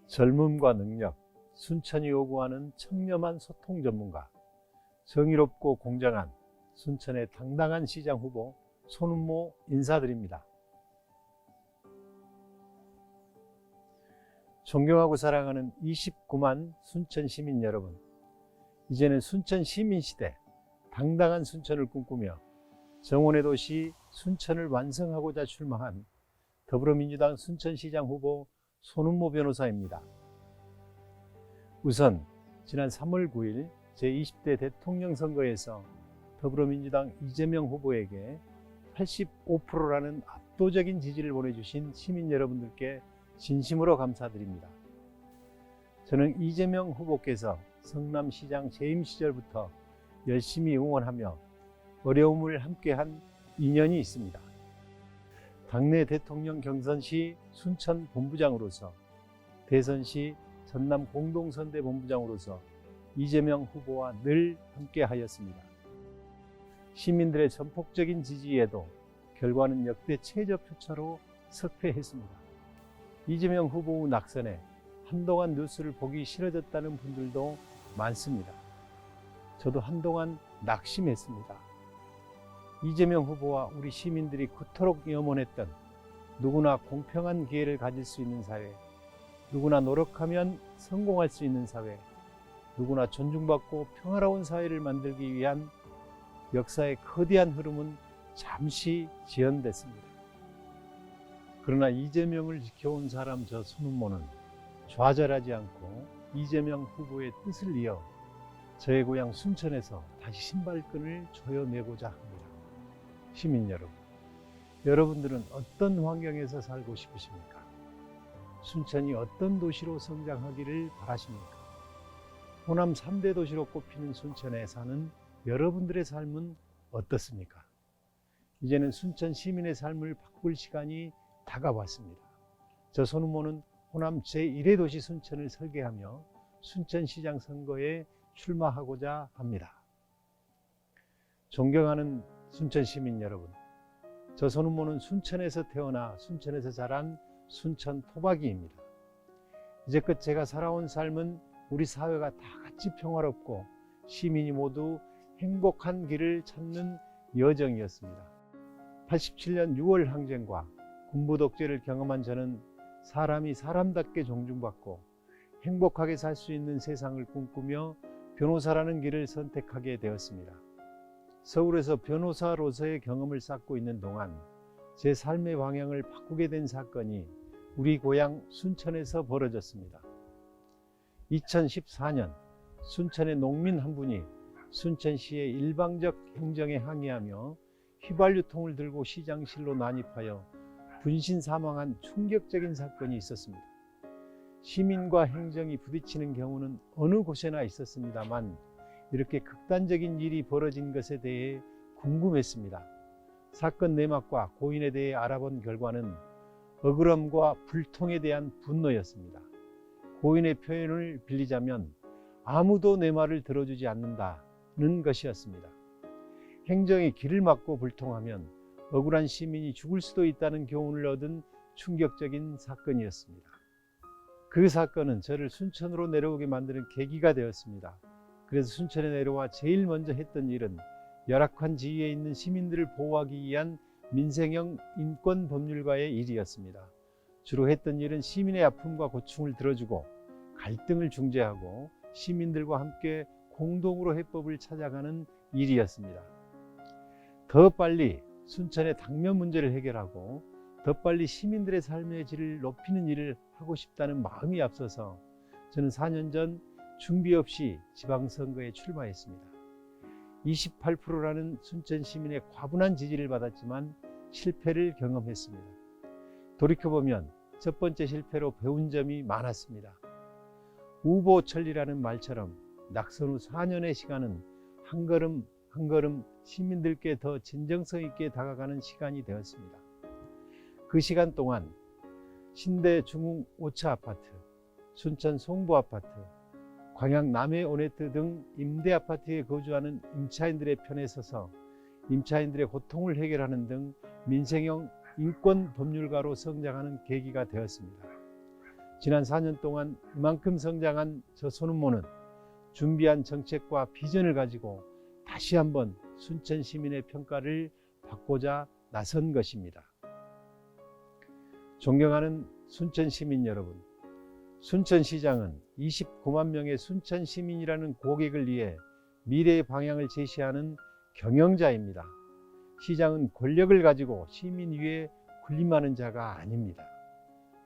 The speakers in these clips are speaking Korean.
젊음과 능력, 순천이 요구하는 청렴한 소통 전문가, 정의롭고 공정한 순천의 당당한 시장 후보 손은모 인사드립니다. 존경하고 사랑하는 29만 순천 시민 여러분, 이제는 순천 시민 시대, 당당한 순천을 꿈꾸며 정원의 도시 순천을 완성하고자 출마한 더불어민주당 순천시장 후보 손은모 변호사입니다. 우선 지난 3월 9일 제20대 대통령 선거에서 더불어민주당 이재명 후보에게 85%라는 압도적인 지지를 보내주신 시민 여러분들께 진심으로 감사드립니다. 저는 이재명 후보께서 성남시장 재임 시절부터 열심히 응원하며 어려움을 함께한 인연이 있습니다. 당내 대통령 경선 시 순천 본부장으로서, 대선 시 전남 공동선대 본부장으로서 이재명 후보와 늘 함께하였습니다. 시민들의 전폭적인 지지에도 결과는 역대 최저 표차로 석패했습니다. 이재명 후보 낙선에 한동안 뉴스를 보기 싫어졌다는 분들도 많습니다. 저도 한동안 낙심했습니다. 이재명 후보와 우리 시민들이 그토록 염원했던 누구나 공평한 기회를 가질 수 있는 사회, 누구나 노력하면 성공할 수 있는 사회, 누구나 존중받고 평화로운 사회를 만들기 위한 역사의 거대한 흐름은 잠시 지연됐습니다. 그러나 이재명을 지켜온 사람 저 손은모는 좌절하지 않고 이재명 후보의 뜻을 이어 저의 고향 순천에서 다시 신발끈을 조여내고자 합니다. 시민 여러분, 여러분들은 어떤 환경에서 살고 싶으십니까? 순천이 어떤 도시로 성장하기를 바라십니까? 호남 3대 도시로 꼽히는 순천에 사는 여러분들의 삶은 어떻습니까? 이제는 순천 시민의 삶을 바꿀 시간이 다가왔습니다. 저 손은모는 호남 제1의 도시 순천을 설계하며 순천시장 선거에 출마하고자 합니다. 존경하는 순천 시민 여러분, 저 손은모는 순천에서 태어나 순천에서 자란 순천 토박이입니다. 이제껏 제가 살아온 삶은 우리 사회가 다 같이 평화롭고 시민이 모두 행복한 길을 찾는 여정이었습니다. 87년 6월 항쟁과 군부 독재를 경험한 저는 사람이 사람답게 존중받고 행복하게 살 수 있는 세상을 꿈꾸며 변호사라는 길을 선택하게 되었습니다. 서울에서 변호사로서의 경험을 쌓고 있는 동안 제 삶의 방향을 바꾸게 된 사건이 우리 고향 순천에서 벌어졌습니다. 2014년 순천의 농민 한 분이 순천시의 일방적 행정에 항의하며 휘발유통을 들고 시장실로 난입하여 분신 사망한 충격적인 사건이 있었습니다. 시민과 행정이 부딪히는 경우는 어느 곳에나 있었습니다만 이렇게 극단적인 일이 벌어진 것에 대해 궁금했습니다. 사건 내막과 고인에 대해 알아본 결과는 억울함과 불통에 대한 분노였습니다. 고인의 표현을 빌리자면 아무도 내 말을 들어주지 않는다는 것이었습니다. 행정이 길을 막고 불통하면 억울한 시민이 죽을 수도 있다는 교훈을 얻은 충격적인 사건이었습니다. 그 사건은 저를 순천으로 내려오게 만드는 계기가 되었습니다. 그래서 순천에 내려와 제일 먼저 했던 일은 열악한 지위에 있는 시민들을 보호하기 위한 민생형 인권법률가의 일이었습니다. 주로 했던 일은 시민의 아픔과 고충을 들어주고 갈등을 중재하고 시민들과 함께 공동으로 해법을 찾아가는 일이었습니다. 더 빨리 순천의 당면 문제를 해결하고 더 빨리 시민들의 삶의 질을 높이는 일을 하고 싶다는 마음이 앞서서 저는 4년 전 준비 없이 지방선거에 출마했습니다. 28%라는 순천 시민의 과분한 지지를 받았지만 실패를 경험했습니다. 돌이켜보면 첫 번째 실패로 배운 점이 많았습니다. 우보천리라는 말처럼 낙선 후 4년의 시간은 한 걸음 한 걸음 시민들께 더 진정성 있게 다가가는 시간이 되었습니다. 그 시간 동안 신대 중흥 5차 아파트, 순천 송부 아파트, 광양 남해 오네트 등 임대 아파트에 거주하는 임차인들의 편에 서서 임차인들의 고통을 해결하는 등 민생형 인권 법률가로 성장하는 계기가 되었습니다. 지난 4년 동안 이만큼 성장한 저 손은모는 준비한 정책과 비전을 가지고 다시 한번 순천 시민의 평가를 받고자 나선 것입니다. 존경하는 순천 시민 여러분, 순천시장은 29만 명의 순천 시민이라는 고객을 위해 미래의 방향을 제시하는 경영자입니다. 시장은 권력을 가지고 시민 위에 군림하는 자가 아닙니다.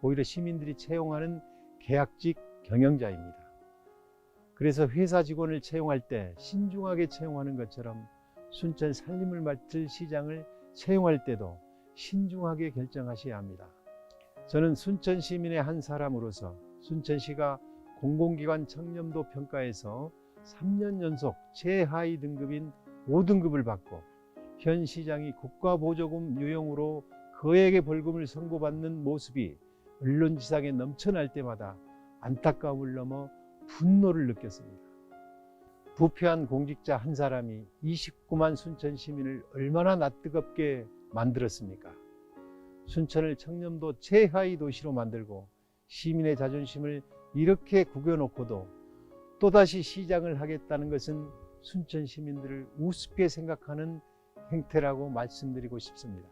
오히려 시민들이 채용하는 계약직 경영자입니다. 그래서 회사 직원을 채용할 때 신중하게 채용하는 것처럼 순천 살림을 맡을 시장을 채용할 때도 신중하게 결정하셔야 합니다. 저는 순천 시민의 한 사람으로서 순천시가 공공기관 청렴도 평가에서 3년 연속 최하위 등급인 5등급을 받고 현 시장이 국가보조금 유용으로 거액의 벌금을 선고받는 모습이 언론지상에 넘쳐날 때마다 안타까움을 넘어 분노를 느꼈습니다. 부패한 공직자 한 사람이 29만 순천 시민을 얼마나 낯뜨겁게 만들었습니까? 순천을 청렴도 최하위 도시로 만들고 시민의 자존심을 이렇게 구겨놓고도 또다시 시장을 하겠다는 것은 순천 시민들을 우습게 생각하는 행태라고 말씀드리고 싶습니다.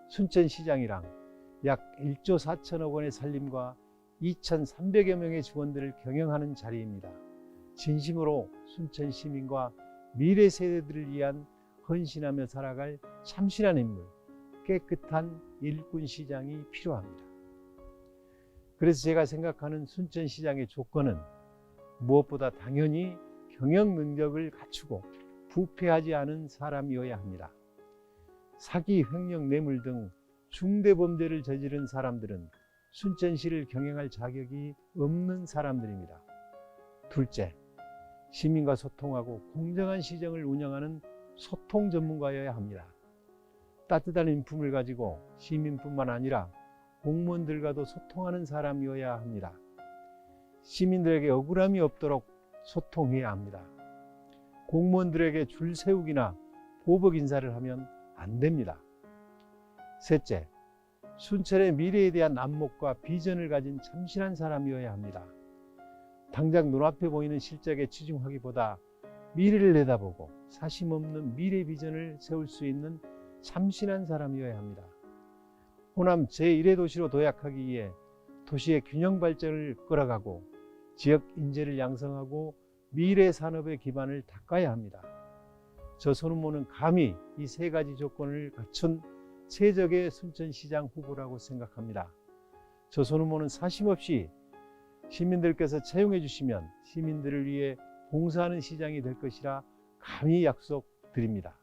순천시장이랑 약 1조 4천억 원의 살림과 2,300여 명의 직원들을 경영하는 자리입니다. 진심으로 순천 시민과 미래 세대들을 위한 헌신하며 살아갈 참신한 인물, 깨끗한 일꾼 시장이 필요합니다. 그래서 제가 생각하는 순천시장의 조건은 무엇보다 당연히 경영 능력을 갖추고 부패하지 않은 사람이어야 합니다. 사기, 횡령, 뇌물 등 중대 범죄를 저지른 사람들은 순천시를 경영할 자격이 없는 사람들입니다. 둘째, 시민과 소통하고 공정한 시정을 운영하는 소통 전문가여야 합니다. 따뜻한 인품을 가지고 시민뿐만 아니라 공무원들과도 소통하는 사람이어야 합니다. 시민들에게 억울함이 없도록 소통해야 합니다. 공무원들에게 줄 세우기나 보복 인사를 하면 안 됩니다. 셋째, 순천의 미래에 대한 안목과 비전을 가진 참신한 사람이어야 합니다. 당장 눈앞에 보이는 실적에 치중하기보다 미래를 내다보고 사심없는 미래 비전을 세울 수 있는 참신한 사람이어야 합니다. 호남 제1의 도시로 도약하기 위해 도시의 균형 발전을 끌어가고 지역 인재를 양성하고 미래 산업의 기반을 닦아야 합니다. 저 손은모는 감히 이 세 가지 조건을 갖춘 최적의 순천시장 후보라고 생각합니다. 저 손은모는 사심없이 시민들께서 채용해 주시면 시민들을 위해 봉사하는 시장이 될 것이라 감히 약속드립니다.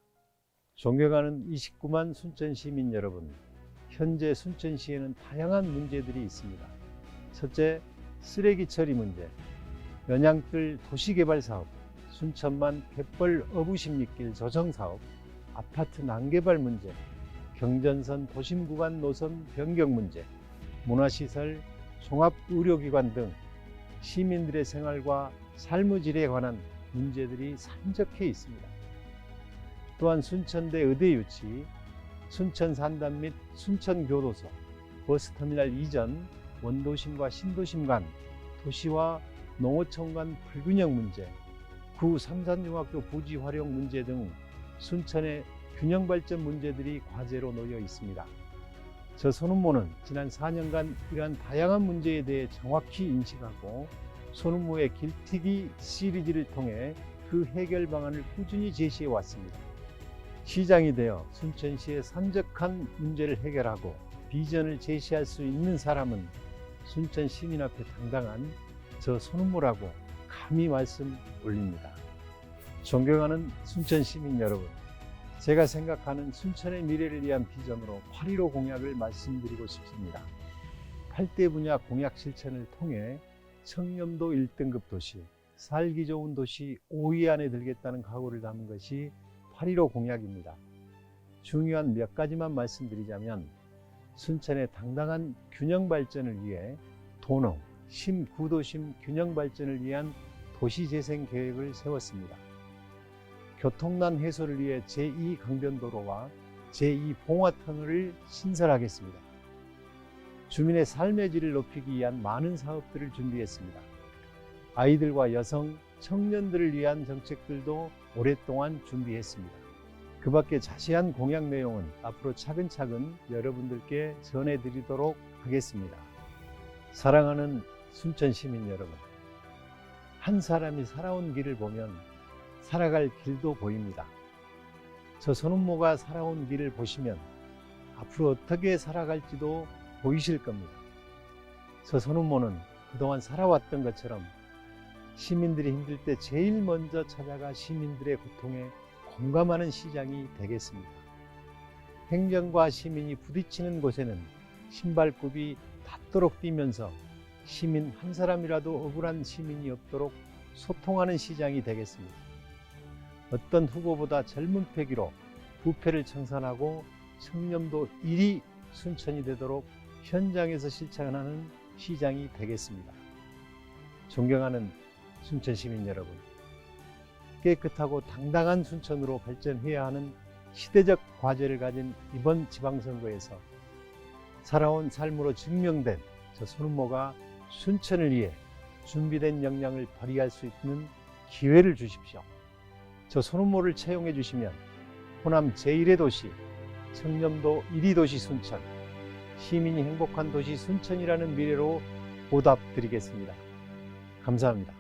존경하는 29만 순천 시민 여러분, 현재 순천시에는 다양한 문제들이 있습니다. 첫째, 쓰레기 처리 문제, 연양뜰 도시개발 사업, 순천만 갯벌 어부십리길 조성 사업, 아파트 난개발 문제, 경전선 도심구간 노선 변경 문제, 문화시설, 종합의료기관 등 시민들의 생활과 삶의 질에 관한 문제들이 산적해 있습니다. 또한 순천대 의대 유치, 순천 산단 및 순천교도소, 버스터미널 이전, 원도심과 신도심 간 도시와 농어촌 간 불균형 문제, 구 삼산중학교 부지 활용 문제 등 순천의 균형 발전 문제들이 과제로 놓여 있습니다. 저 손은모는 지난 4년간 이러한 다양한 문제에 대해 정확히 인식하고 손은모의 길티기 시리즈를 통해 그 해결 방안을 꾸준히 제시해 왔습니다. 시장이 되어 순천시의 산적한 문제를 해결하고 비전을 제시할 수 있는 사람은 순천 시민 앞에 당당한 저 손은모라고 감히 말씀 올립니다. 존경하는 순천 시민 여러분, 제가 생각하는 순천의 미래를 위한 비전으로 8.15 공약을 말씀드리고 싶습니다. 8대 분야 공약 실천을 통해 청렴도 1등급 도시, 살기 좋은 도시 5위 안에 들겠다는 각오를 담은 것이 8.15 공약입니다. 중요한 몇 가지만 말씀드리자면, 순천의 당당한 균형 발전을 위해 도농, 심, 구도심 균형 발전을 위한 도시재생 계획을 세웠습니다. 교통난 해소를 위해 제2강변도로와 제2봉화터널을 신설하겠습니다. 주민의 삶의 질을 높이기 위한 많은 사업들을 준비했습니다. 아이들과 여성, 청년들을 위한 정책들도 오랫동안 준비했습니다. 그 밖에 자세한 공약 내용은 앞으로 차근차근 여러분들께 전해드리도록 하겠습니다. 사랑하는 순천 시민 여러분, 한 사람이 살아온 길을 보면 살아갈 길도 보입니다. 저 손은모가 살아온 길을 보시면 앞으로 어떻게 살아갈지도 보이실 겁니다. 저 손은모는 그동안 살아왔던 것처럼 시민들이 힘들 때 제일 먼저 찾아가 시민들의 고통에 공감하는 시장이 되겠습니다. 행정과 시민이 부딪히는 곳에는 신발굽이 닿도록 뛰면서 시민 한 사람이라도 억울한 시민이 없도록 소통하는 시장이 되겠습니다. 어떤 후보보다 젊은 패기로 부패를 청산하고 청렴도 1위 순천이 되도록 현장에서 실천하는 시장이 되겠습니다. 존경하는 순천 시민 여러분, 깨끗하고 당당한 순천으로 발전해야 하는 시대적 과제를 가진 이번 지방선거에서 살아온 삶으로 증명된 저 손은모가 순천을 위해 준비된 역량을 발휘할 수 있는 기회를 주십시오. 저 손은모를 채용해 주시면 호남 제1의 도시, 청렴도 1위 도시 순천, 시민이 행복한 도시 순천이라는 미래로 보답드리겠습니다. 감사합니다.